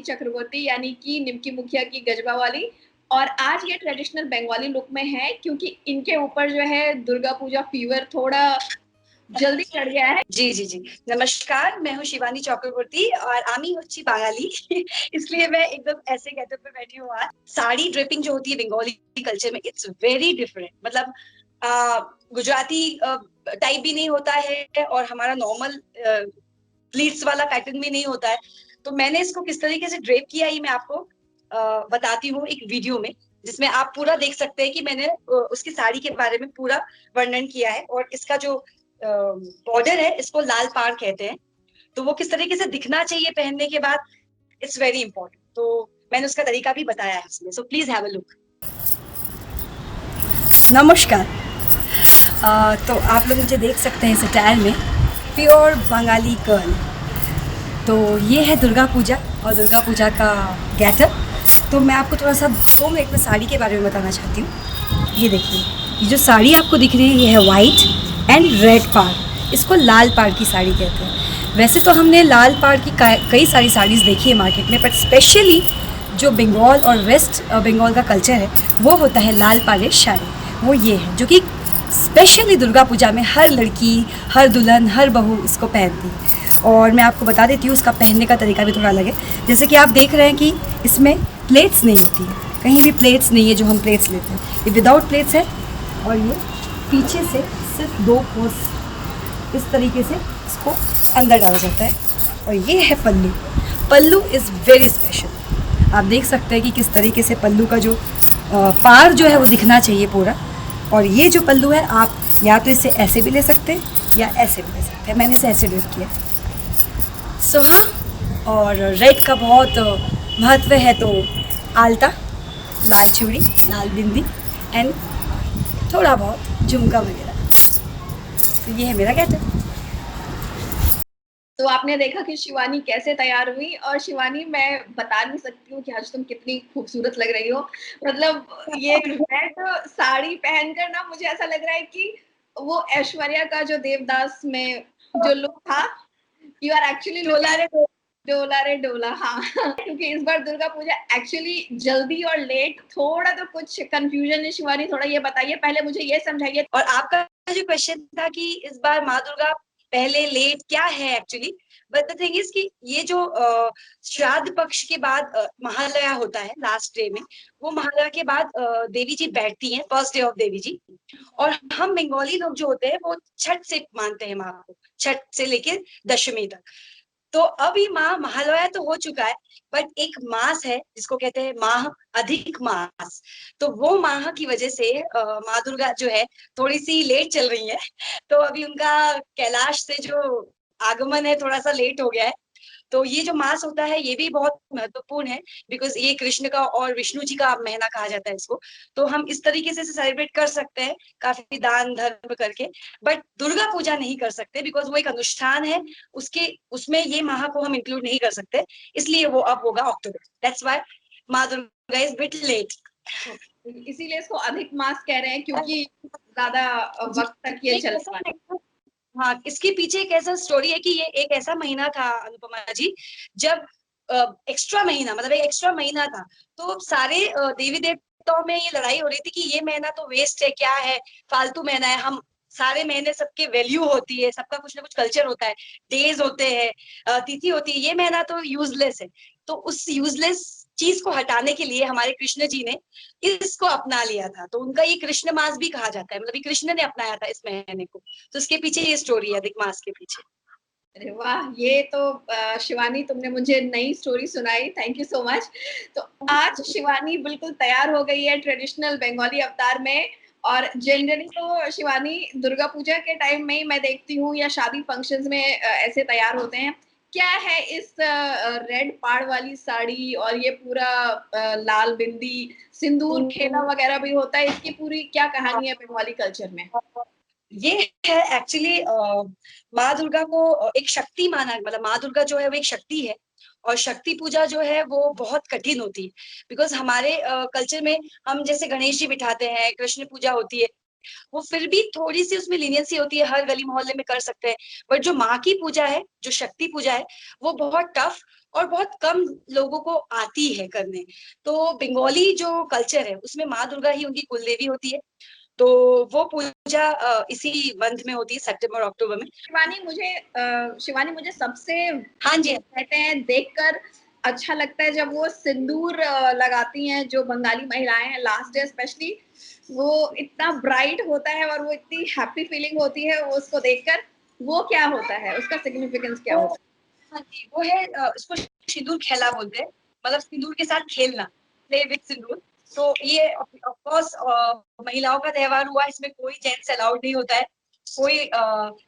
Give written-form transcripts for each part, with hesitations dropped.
चक्रवर्ती यानी कि निमकी मुखिया की गजबा वाली। और आज ये ट्रेडिशनल बंगाली लुक में है क्योंकि इनके ऊपर जो है दुर्गा पूजा फीवर थोड़ा जल्दी चढ़ गया है। जी जी जी, नमस्कार। मैं हूँ शिवानी चक्रवर्ती और आमी होची बांगाली इसलिए मैं एकदम ऐसे गेटअप पे बैठी हूँ आज। साड़ी ड्रेपिंग जो होती है बंगाली कल्चर में, इट्स वेरी डिफरेंट। मतलब गुजराती टाइप भी नहीं होता है और हमारा नॉर्मल प्लीट्स वाला पैटर्न भी नहीं होता है। तो मैंने इसको किस तरीके से ड्रेप किया ये मैं आपको बताती हूँ एक वीडियो में, जिसमें आप पूरा देख सकते हैं कि मैंने उसकी साड़ी के बारे में पूरा वर्णन किया है। और इसका जो बॉर्डर है इसको लाल पाड़ कहते हैं। तो वो किस तरीके से दिखना चाहिए पहनने के बाद, इट्स वेरी इंपॉर्टेंट। तो मैंने उसका तरीका भी बताया है इसमें, so please have a look. नमस्कार। तो आप लोग मुझे देख सकते हैं इस अटायर में, प्योर बंगाली गर्ल। तो ये है दुर्गा पूजा और दुर्गा पूजा का गेटअप। तो मैं आपको थोड़ा सा 2 मिनट में साड़ी के बारे में बताना चाहती हूँ। ये देखिए, ये जो साड़ी आपको दिख रही है ये है वाइट एंड रेड पाड़। इसको लाल पाड़ की साड़ी कहते हैं। वैसे तो हमने लाल पाड़ की कई सारी साड़ीज़ देखी है मार्केट में, बट स्पेशली जो बंगाल और वेस्ट बंगाल का कल्चर है वो होता है लाल पाड़े साड़ी। वो ये है जो कि स्पेशली दुर्गा पूजा में हर लड़की, हर दुल्हन, हर बहू इसको पहनती है। और मैं आपको बता देती हूँ उसका पहनने का तरीका भी थोड़ा अलग है। जैसे कि आप देख रहे हैं कि इसमें प्लेट्स नहीं होती है, कहीं भी प्लेट्स नहीं है जो हम प्लेट्स लेते हैं, ये विदाउट प्लेट्स है। और ये पीछे से सिर्फ 2 फोर्स इस तरीके से इसको अंदर डाला जाता है। और ये है पल्लू। पल्लू इज़ वेरी स्पेशल। आप देख सकते हैं कि किस तरीके से पल्लू का जो पार जो है वो दिखना चाहिए पूरा। और ये जो पल्लू है आप या तो इसे ऐसे भी ले सकते हैं या ऐसे भी ले सकते हैं। मैंने इसे ऐसे ड्रेप किया। सो हाँ, और रेड का बहुत महत्व है। तो आलता, लाल चूड़ी, लाल बिंदी एंड थोड़ा बहुत झुमका वगैरह। तो ये है मेरा गेटअप। तो आपने देखा कि शिवानी कैसे तैयार हुई। और शिवानी, मैं बता नहीं सकती हूँ कि आज तुम कितनी खूबसूरत लग रही हो। मतलब ये रेड साड़ी पहनकर ना मुझे ऐसा लग रहा है कि वो ऐश्वर्या का जो देवदास में जो लुक था, यू आर एक्चुअली डोला रे डोला रे डोला। हाँ क्योंकि इस बार दुर्गा पूजा एक्चुअली जल्दी और लेट, थोड़ा तो कुछ कंफ्यूजन है। शिवानी, थोड़ा ये बताइए, पहले मुझे ये समझाइए। और आपका जो क्वेश्चन था कि इस बार माँ दुर्गा पहले लेट क्या है actually, but the thing is कि ये जो श्राद्ध पक्ष के बाद महालया होता है लास्ट डे में, वो महालया के बाद देवी जी बैठती हैं, फर्स्ट डे ऑफ देवी जी। और हम बंगाली लोग जो होते हैं वो छठ से मानते हैं माँ को, छठ से लेके दशमी तक। तो अभी माह महालया तो हो चुका है, बट एक मास है जिसको कहते हैं माह, अधिक मास। तो वो माह की वजह से माँ दुर्गा जो है थोड़ी सी लेट चल रही है। तो अभी उनका कैलाश से जो आगमन है थोड़ा सा लेट हो गया है। तो ये जो मास होता है ये भी बहुत महत्वपूर्ण है, बिकॉज ये कृष्ण का और विष्णु जी का महीना कहा जाता है इसको। तो हम इस तरीके से सेलिब्रेट कर सकते हैं, काफी दान धर्म करके। बट दुर्गा पूजा नहीं कर सकते बिकॉज वो एक अनुष्ठान है, उसके उसमें ये माह को हम इंक्लूड नहीं कर सकते, इसलिए वो अब होगा अक्टूबर। दैट्स व्हाई माँ दुर्गा इज बिट लेट। इसीलिए इसको अधिक मास कह रहे हैं क्योंकि ज्यादा वक्त तक ये चल रहा है। हाँ, इसके पीछे एक ऐसा स्टोरी है कि ये एक ऐसा महीना था अनुपमा जी, जब एक्स्ट्रा महीना, मतलब एक एक्स्ट्रा महीना था। तो सारे देवी देवताओं में ये लड़ाई हो रही थी कि ये महीना तो वेस्ट है, क्या है, फालतू महीना है। हम सारे महीने सबके वैल्यू होती है, सबका कुछ ना कुछ कल्चर होता है, डेज होते हैं, तिथि होती है। ये महीना तो यूजलेस है। तो उस यूजलेस चीज को हटाने के लिए हमारे कृष्ण जी ने इसको अपना लिया था। तो उनका ये कृष्ण मास भी कहा जाता है, मतलब ये कृष्ण ने अपनाया था इस महीने को। तो इसके पीछे ये स्टोरी है, अधिक मास के पीछे। अरे वाह, ये तो शिवानी तुमने मुझे नई स्टोरी सुनाई, थैंक यू सो मच। तो आज शिवानी बिल्कुल तैयार हो गई है ट्रेडिशनल बंगाली अवतार में। और जनरली तो शिवानी दुर्गा पूजा के टाइम में ही मैं देखती हूँ या शादी फंक्शंस में ऐसे तैयार होते हैं। क्या है इस रेड पाड़ वाली साड़ी और ये पूरा लाल बिंदी, सिंदूर खेला वगैरह भी होता है, इसकी पूरी क्या कहानी है बंगाली कल्चर में? ये है एक्चुअली माँ दुर्गा को एक शक्ति माना, मतलब माँ दुर्गा जो है वो एक शक्ति है। और शक्ति पूजा जो है वो बहुत कठिन होती है, बिकॉज हमारे कल्चर में हम जैसे गणेश जी बिठाते हैं, कृष्ण पूजा होती है, वो फिर भी थोड़ी सी उसमें लीनियंसी होती है, हर गली मोहल्ले में कर सकते हैं। बट जो माँ की पूजा है, जो शक्ति पूजा है, वो बहुत टफ और बहुत कम लोगों को आती है करने। तो बंगाली जो कल्चर है उसमें माँ दुर्गा ही उनकी कुलदेवी होती है। तो वो पूजा इसी मंथ में होती है, सितंबर अक्टूबर में। शिवानी मुझे सबसे हाँ जी। कहते हैं देखकर अच्छा लगता है जब वो सिंदूर लगाती हैं, जो बंगाली महिलाएं हैं लास्ट डे स्पेशली, वो इतना ब्राइट होता है और वो इतनी हैप्पी फीलिंग होती है वो उसको देखकर। वो क्या होता है, उसका सिग्निफिकेंस क्या होता है? हाँ जी, वो है उसको सिंदूर खेला बोलते हैं, मतलब सिंदूर के साथ खेलना, प्ले विद सिंदूर। तो ये ऑफ कोर्स महिलाओं का त्योहार हुआ, इसमें कोई जेंट्स अलाउड नहीं होता है, कोई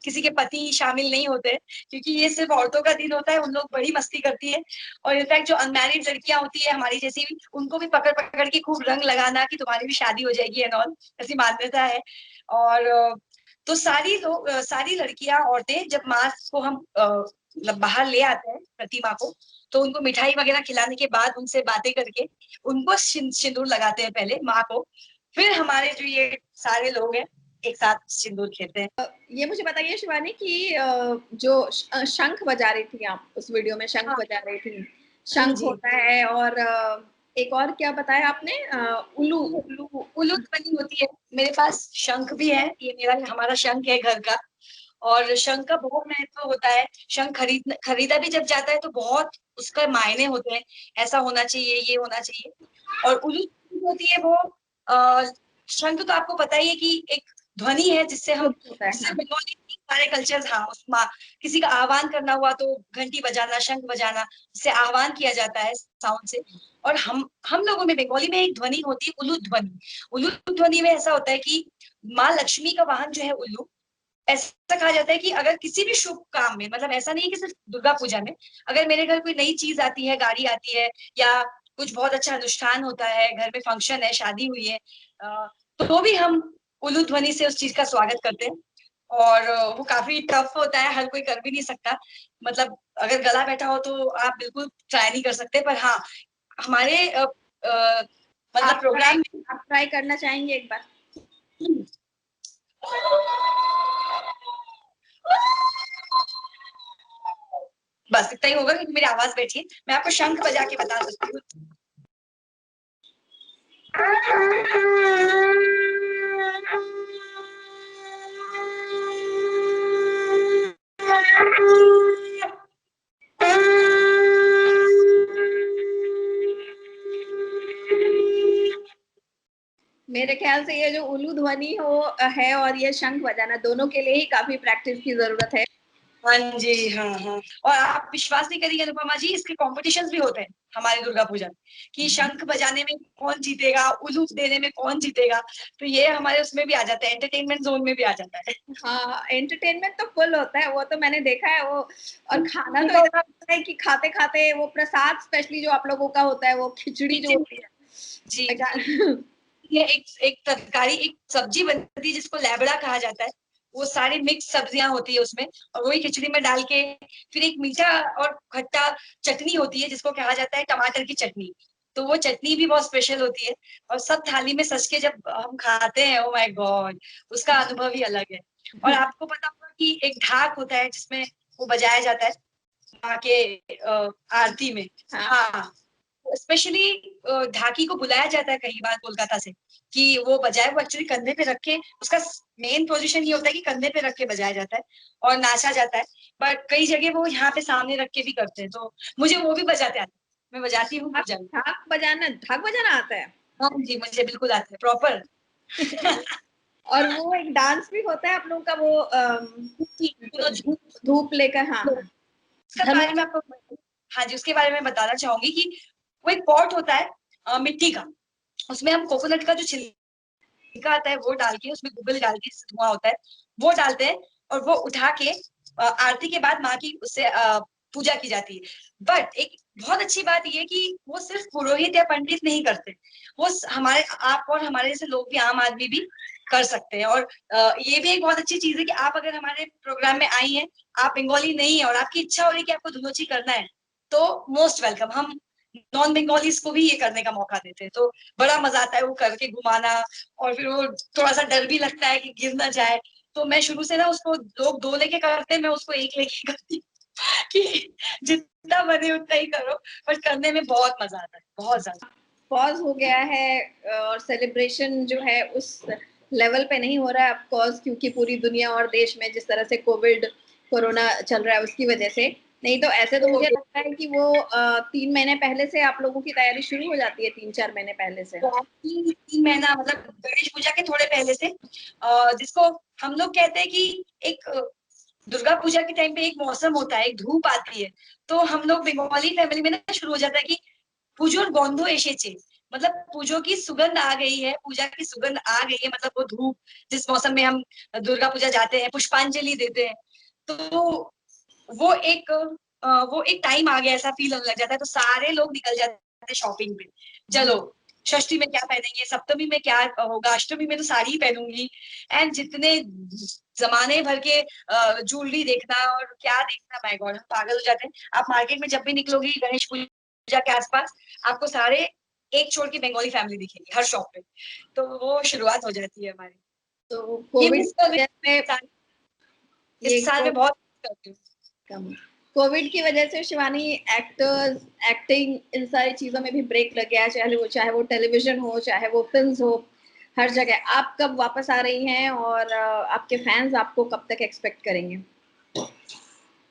किसी के पति शामिल नहीं होते, क्योंकि ये सिर्फ औरतों का दिन होता है। उन लोग बड़ी मस्ती करती है, और इनफैक्ट जो अनमैरिड लड़कियां होती है हमारी जैसी, उनको भी पकड़ पकड़ के खूब रंग लगाना कि तुम्हारी भी शादी हो जाएगी एंड ऑल, ऐसी मान्यता है। और तो सारी लोग सारी लड़कियां औरतें जब माँ को हम मतलब बाहर ले आते हैं प्रतिमा को, तो उनको मिठाई वगैरह खिलाने के बाद उनसे बातें करके उनको सिंदूर लगाते हैं पहले माँ को, फिर हमारे जो ये सारे लोग हैं एक साथ सिंदूर खेलते हैं। ये मुझे बताइए शिवानी कि जो शंख बजा रही थी आप उस वीडियो में, शंख बजा रही थी, शंख होता है और एक और क्या बताया आपने, उल्लू उल्लू उल्लू ध्वनि होती है। मेरे पास शंख भी है, ये मेरा हमारा शंख है घर का, और शंख का बहुत महत्व होता है। शंख खरीदा भी जब जाता है तो बहुत उसका मायने होते हैं, ऐसा होना चाहिए, ये होना चाहिए। और उल्लू होती है वो शंख तो आपको पता ही है कि एक ध्वनि है जिससे हम बंगाली सारे कल्चर, हाँ उसमें किसी का आह्वान करना हुआ तो घंटी बजाना, शंख बजाना, जिससे आह्वान किया जाता है साउंड से। और हम लोगों में बंगाली में एक ध्वनि होती है उल्लू ध्वनि। उल्लू ध्वनि में ऐसा होता है कि माँ लक्ष्मी का वाहन जो है उल्लू, ऐसा कहा जाता है कि अगर किसी भी शुभ काम में, मतलब ऐसा नहीं है कि सिर्फ दुर्गा पूजा में, अगर मेरे घर कोई नई चीज आती है, गाड़ी आती है, या कुछ बहुत अच्छा अनुष्ठान होता है, घर में फंक्शन है, शादी हुई है, तो भी हम उल्लू ध्वनि से उस चीज का स्वागत करते हैं। और वो काफी टफ होता है, हर कोई कर भी नहीं सकता, मतलब अगर गला बैठा हो तो आप बिल्कुल ट्राई नहीं कर सकते। पर हाँ, हमारे मतलब प्रोग्राम में आप ट्राई करना चाहेंगे एक बार? बस इतना ही होगा क्योंकि मेरी आवाज बैठी है। मैं आपको शंख बजा के बता सकती हूँ। मेरे ख्याल से ये जो उल्लू ध्वनि हो है और ये शंख बजाना, दोनों के लिए ही काफी प्रैक्टिस की जरूरत है। हाँ जी, हाँ हाँ। और आप विश्वास नहीं करेंगे अनुपमा जी, इसके कॉम्पिटिशंस भी होते हैं हमारे दुर्गा पूजा में, कि शंख बजाने में कौन जीतेगा, उल्लू देने में कौन जीतेगा। तो ये हमारे उसमें भी आ जाता है, एंटरटेनमेंट जोन में भी आ जाता है। हाँ, एंटरटेनमेंट तो फुल होता है, वो तो मैंने देखा है वो। और खाना तो इतना होता है कि खाते खाते वो प्रसाद स्पेशली जो आप लोगों का होता है, वो खिचड़ी जो होती है जी, ये एक तरकारी, एक सब्जी बनती है जिसको लैबड़ा कहा जाता है। वो सारी मिक्स सब्जियां होती है उसमें, और वही खिचड़ी में डाल के, फिर एक मीठा और खट्टा चटनी होती है जिसको कहा जाता है टमाटर की चटनी। तो वो चटनी भी बहुत स्पेशल होती है, और सब थाली में सज के जब हम खाते हैं, ओ माय गॉड, उसका अनुभव ही अलग है। और आपको पता होगा कि एक ढाक होता है जिसमें वो बजाया जाता है माँ के आरती में। हाँ, स्पेशली ढाकी को बुलाया जाता है कई बार कोलकाता से कि वो बजाए। वो एक्चुअली कंधे पे रख के, उसका मेन पोजीशन ये होता है कि कंधे पे रख के बजाया जाता है और नाचा जाता है। बट कई जगह वो यहाँ पे सामने रख के भी करते हैं, तो मुझे वो भी बजाते आते हैं, मैं बजाती हूँ। ढाक बजाना आता है? हाँ जी, मुझे बिल्कुल आता है प्रॉपर। और वो एक डांस भी होता है आप लोगों का, वो धूप लेकर। हाँ उसके बारे में आपको, हाँ जी, उसके बारे में बताना चाहूंगी कि वो एक पॉट होता है मिट्टी का, उसमें हम कोकोनट का जो छिलका आता है वो डाल के, उसमें गुगल डाल के, धुआं होता है वो डालते हैं, और वो उठा के आरती के बाद माँ की उससे पूजा की जाती है। बट एक बहुत अच्छी बात ये कि वो सिर्फ पुरोहित या पंडित नहीं करते, वो हमारे आप और हमारे जैसे लोग भी, आम आदमी भी कर सकते हैं। और ये भी एक बहुत अच्छी चीज है कि आप अगर हमारे प्रोग्राम में आई हैं, आप बंगाली नहीं है और आपकी इच्छा हो रही है कि आपको धुनोची करना है, तो मोस्ट वेलकम। हम नॉन बंगालीज को भी ये करने का मौका देते हैं, तो बड़ा मजा आता है वो करके घुमाना। और फिर वो थोड़ा सा डर भी लगता है कि गिर ना जाए, तो मैं शुरू से ना उसको लोग 2 लेके करते हैं, मैं उसको 1 लेके करती हूँ। कि जितना बने उतना ही करो, पर करने में बहुत मजा आता है, बहुत ज्यादा। पॉज हो गया है और सेलिब्रेशन जो है उस लेवल पे नहीं हो रहा है ऑफ कोर्स, क्योंकि पूरी दुनिया और देश में जिस तरह से कोरोना चल रहा है उसकी वजह से। नहीं तो ऐसे तो मुझे लगता है कि वो 3 महीने पहले से आप लोगों की तैयारी शुरू हो जाती है, 3-4 महीने पहले से। 3 महीना मतलब गणेश पूजा के थोड़े पहले से, जिसको हम लोग कहते हैं कि एक दुर्गा पूजा के टाइम पे एक मौसम होता है, एक धूप आती है, तो हम लोग बंगाली फैमिली में ना शुरू हो जाता है कि पुजोर गंध एसेছে, मतलब पूजो की सुगंध आ गई है, पूजा की सुगंध आ गई है, मतलब वो धूप जिस मौसम में हम दुर्गा पूजा जाते हैं, पुष्पांजलि देते हैं, तो वो एक वो एक टाइम आ गया, ऐसा फील होने लग जाता है, तो सारे लोग निकल जाते हैं शॉपिंग पे। चलो षष्ठी में क्या पहनेंगे, सप्तमी में क्या होगा, अष्टमी में तो साड़ी ही पहनूंगी, एंड जितने जमाने भर के ज्वेलरी देखना और क्या देखना, माय गॉड, पागल हो जाते हैं। आप मार्केट में जब भी निकलोगी गणेश पूजा के आसपास, आपको सारे एक छोड़ के बंगाली फैमिली दिखेगी हर शॉप पे, तो वो शुरुआत हो जाती है हमारी। तो ये कोविड मिस कर रही में हूँ, ये इस साल में बहुत मिस करती हूँ। कम कोविड की वजह से शिवानी एक्टर्स, एक्टिंग, इन सारी चीजों में भी ब्रेक लग गया है, चाहे वो टेलीविजन हो, चाहे वो फिल्म्स हो, हर जगह। आप कब वापस आ रही हैं और आपके फैंस आपको कब तक एक्सपेक्ट करेंगे?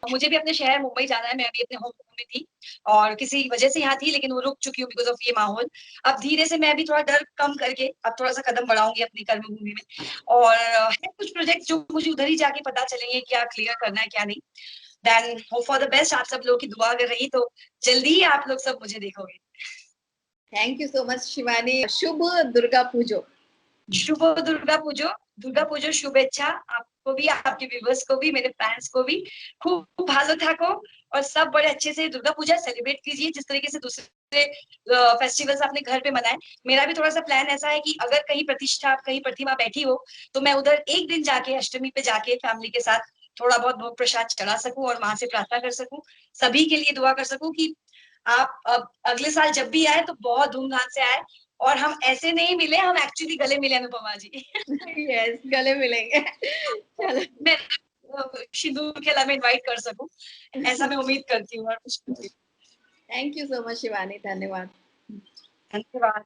मुझे भी अपने शहर मुंबई जाना है, मैं अभी अपने होम में थी और किसी वजह से यहाँ थी, लेकिन वो रुक चुकी हूँ बिकॉज ऑफ ये माहौल। अब धीरे से मैं भी थोड़ा डर कम करके अब थोड़ा सा कदम बढ़ाऊंगी अपनी कर्मभूमि में, और है कुछ प्रोजेक्ट जो मुझे उधर ही जाके पता चलेंगे क्या क्लियर करना है क्या नहीं। Then hope for the best. आप सब लोग की दुआ अगर रही तो जल्दी ही आप लोग सब मुझे देखोगे। Thank you so much Shivani. शुभ दुर्गा पूजो। शुभ दुर्गा पूजो, दुर्गा पूजो शुभेच्छा आपको भी, आपके व्यूवर्स को भी, मेरे फैंस को भी। खूब भालो थाको और सब बड़े अच्छे से दुर्गा पूजा सेलिब्रेट कीजिए जिस तरीके से दूसरे फेस्टिवल्स आपने घर पे मनाए। मेरा भी थोड़ा सा प्लान ऐसा है कि अगर कहीं प्रतिष्ठा, कहीं प्रतिमा बैठी हो, तो मैं उधर एक दिन जाके अष्टमी पे जाके फैमिली के साथ थोड़ा बहुत भोग प्रसाद चढ़ा सकूं और माँ से प्रार्थना कर सकूं, सभी के लिए दुआ कर सकूं कि आप अब अगले साल जब भी आए तो बहुत धूमधाम से आए, और हम ऐसे नहीं मिले, हम एक्चुअली गले मिले अनुपमा जी। यस, गले मिलेंगे। चलो, मैं सिंदूर खेला में इनवाइट कर सकूं, ऐसा मैं उम्मीद करती हूँ और कुछ करती हूँ। Thank you so much Shivani, धन्यवाद। धन्यवाद।